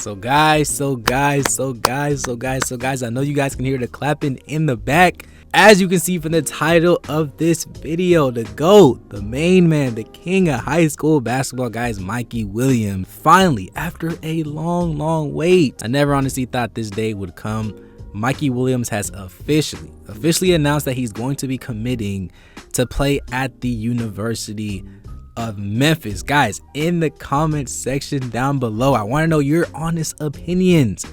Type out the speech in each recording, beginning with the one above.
So guys, I know you guys can hear the clapping in the back. As you can see from the title of this video, the GOAT, the main man, the king of high school basketball, guys, Mikey Williams, finally, after a long wait, I never honestly thought this day would come. Mikey Williams has officially announced that he's going to be committing to play at the University of Memphis. Guys, in the comment section down below, I want to know your honest opinions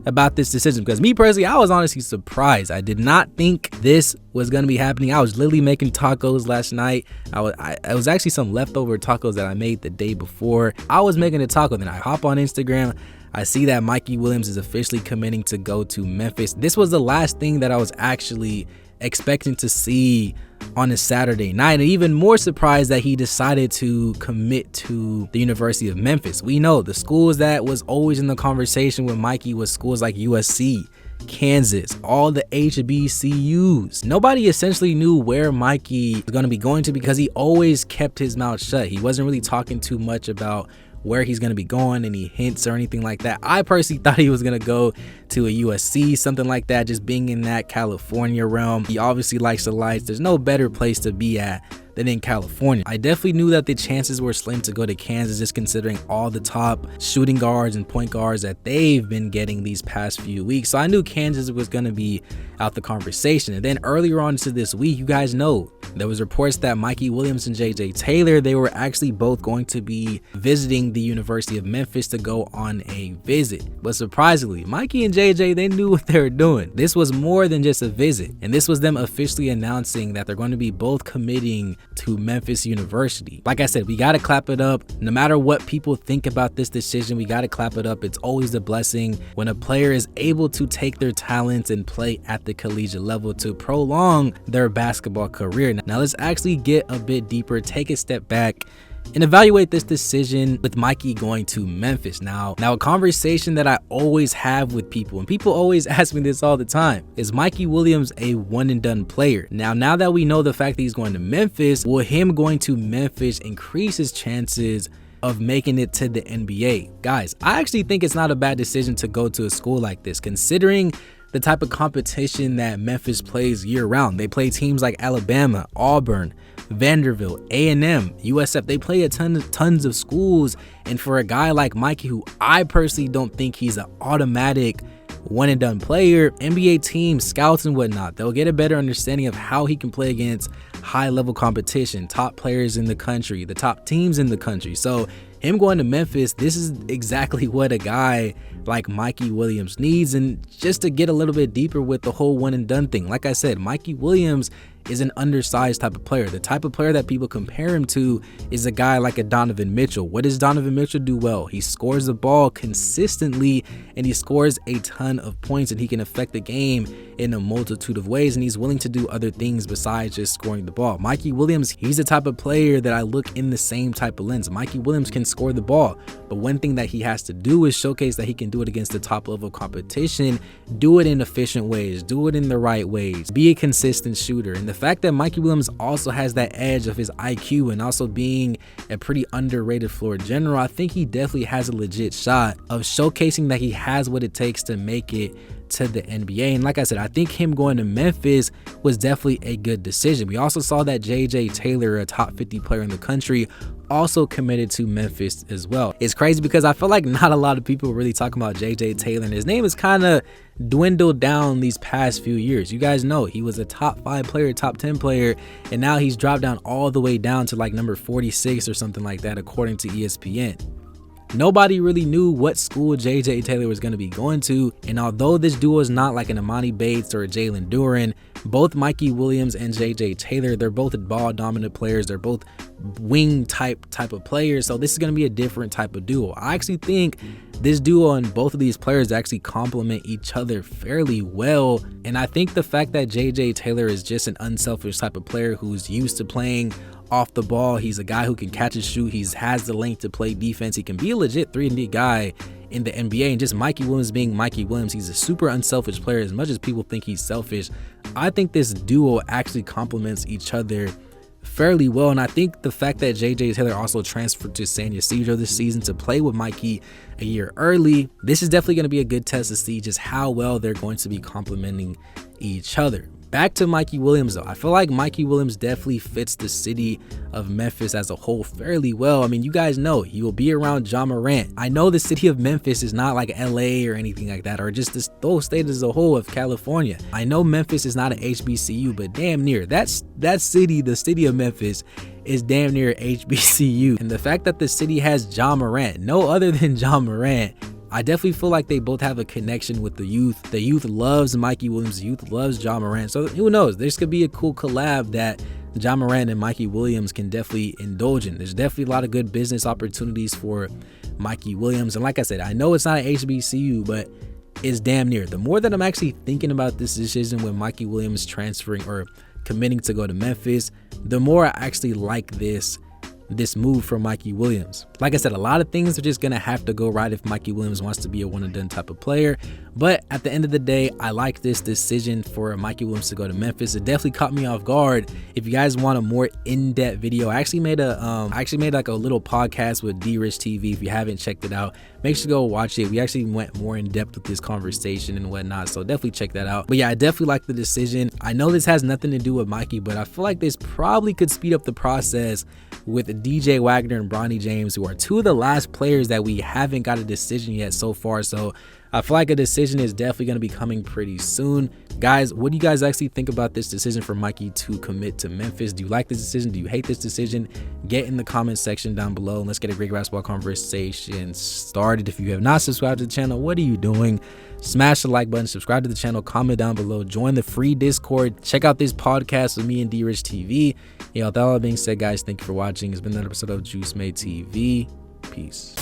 about this decision, because me personally, I was honestly surprised. I did not think this was going to be happening. I was literally making tacos last night. It was actually some leftover tacos that I made the day before. I was making a taco, then I hop on Instagram. I see that Mikey Williams is officially committing to go to Memphis. This was the last thing that I was actually expecting to see on a Saturday night, and even more surprised that he decided to commit to the University of Memphis. We know the schools that was always in the conversation with Mikey was schools like USC, Kansas, all the HBCUs. Nobody essentially knew where Mikey was going to be going to, because he always kept his mouth shut. He wasn't really talking too much about where he's going to be going, any hints or anything like that. I personally thought he was going to go to a USC, something like that, just being in that California realm. He obviously likes the lights. There's no better place to be at than in California. I definitely knew that the chances were slim to go to Kansas, just considering all the top shooting guards and point guards that they've been getting these past few weeks. So I knew Kansas was going to be out the conversation. And then earlier on to this week, you guys know there was reports that Mikey Williams and JJ Taylor, they were actually both going to be visiting the University of Memphis to go on a visit. But surprisingly, Mikey and JJ, they knew what they were doing. This was more than just a visit, and this was them officially announcing that they're going to be both committing to Memphis University. Like I said, we got to clap it up. No matter what people think about this decision, we got to clap it up. It's always a blessing when a player is able to take their talents and play at the collegiate level to prolong their basketball career. Now let's actually get a bit deeper, take a step back, and evaluate this decision with Mikey going to Memphis. Now a conversation that I always have with people, and people always ask me this all the time, is Mikey Williams a one and done player? Now that we know the fact that he's going to Memphis, will him going to Memphis increase his chances of making it to the NBA? Guys, I actually think it's not a bad decision to go to a school like this, considering the type of competition that Memphis plays year round. They play teams like Alabama, Auburn, Vanderbilt, A&M, USF. They play tons of schools, and for a guy like Mikey, who I personally don't think he's an automatic one and done player, NBA teams, scouts and whatnot, they'll get a better understanding of how he can play against high level competition, top players in the country, the top teams in the country. So him going to Memphis, this is exactly what a guy like Mikey Williams needs. And just to get a little bit deeper with the whole one and done thing, like I said, Mikey Williams is an undersized type of player. The type of player that people compare him to is a guy like a Donovan Mitchell. What does Donovan Mitchell do well? He scores the ball consistently, and he scores a ton of points, and he can affect the game in a multitude of ways, and he's willing to do other things besides just scoring the ball. Mikey Williams, he's the type of player that I look in the same type of lens. Mikey Williams can score the ball, but one thing that he has to do is showcase that he can do it against the top level competition, do it in efficient ways, do it in the right ways, be a consistent shooter. And the fact that Mikey Williams also has that edge of his IQ and also being a pretty underrated floor general, I think he definitely has a legit shot of showcasing that he has what it takes to make it to the NBA. And like I said, I think him going to Memphis was definitely a good decision. We also saw that JJ Taylor, a top 50 player in the country, also committed to Memphis as well. It's crazy because I feel like not a lot of people really talking about JJ Taylor, and his name is kind of dwindled down these past few years. You guys know he was a top 5 player, top 10 player, and now he's dropped down all the way down to like number 46 or something like that, according to ESPN. Nobody really knew what school JJ Taylor was going to be going to, and although this duo is not like an Imani Bates or a Jalen Duren, both Mikey Williams and JJ Taylor, they're both ball dominant players. They're both wing type of players, so this is going to be a different type of duo. I actually think this duo and both of these players actually complement each other fairly well, and I think the fact that JJ Taylor is just an unselfish type of player who's used to playing off the ball. He's a guy who can catch and shoot. He has the length to play defense. He can be a legit 3-and-D guy in the NBA. And just Mikey Williams being Mikey Williams, he's a super unselfish player. As much as people think he's selfish, I think this duo actually complements each other fairly well. And I think the fact that JJ Taylor also transferred to San Ysidro this season to play with Mikey a year early, this is definitely going to be a good test to see just how well they're going to be complementing each other. Back to Mikey Williams though. I feel like Mikey Williams definitely fits the city of Memphis as a whole fairly well. I mean, you guys know he will be around Ja Morant. I know the city of Memphis is not like LA or anything like that, or just this whole state as a whole of California. I know Memphis is not an HBCU, but damn near that city, the city of Memphis, is damn near HBCU. And the fact that the city has Ja Morant, no other than Ja Morant, I definitely feel like they both have a connection with the youth. The youth loves Mikey Williams. The youth loves Ja Morant. So who knows? This could be a cool collab that Ja Morant and Mikey Williams can definitely indulge in. There's definitely a lot of good business opportunities for Mikey Williams. And like I said, I know it's not an HBCU, but it's damn near. The more that I'm actually thinking about this decision with Mikey Williams transferring or committing to go to Memphis, the more I actually like this move from Mikey Williams. Like I said, a lot of things are just gonna have to go right if Mikey Williams wants to be a one and done type of player, but at the end of the day, I like this decision for Mikey Williams to go to Memphis. It definitely caught me off guard. If you guys want a more in-depth video, I actually made like a little podcast with D-Rich TV. If you haven't checked it out, make sure to go watch it. We actually went more in depth with this conversation and whatnot, so definitely check that out. But yeah, I definitely like the decision. I know this has nothing to do with Mikey, but I feel like this probably could speed up the process with DJ Wagner and Bronny James, who are two of the last players that we haven't got a decision yet so far. So I feel like a decision is definitely going to be coming pretty soon. Guys, what do you guys actually think about this decision for Mikey to commit to Memphis? Do you like this decision? Do you hate this decision? Get in the comment section down below and let's get a great basketball conversation started. If you have not subscribed to the channel, what are you doing? Smash the like button, subscribe to the channel, comment down below, join the free Discord, check out this podcast with me and D-Rich TV. With all that being said, guys, thank you for watching. It's been another episode of Juice Made TV. Peace.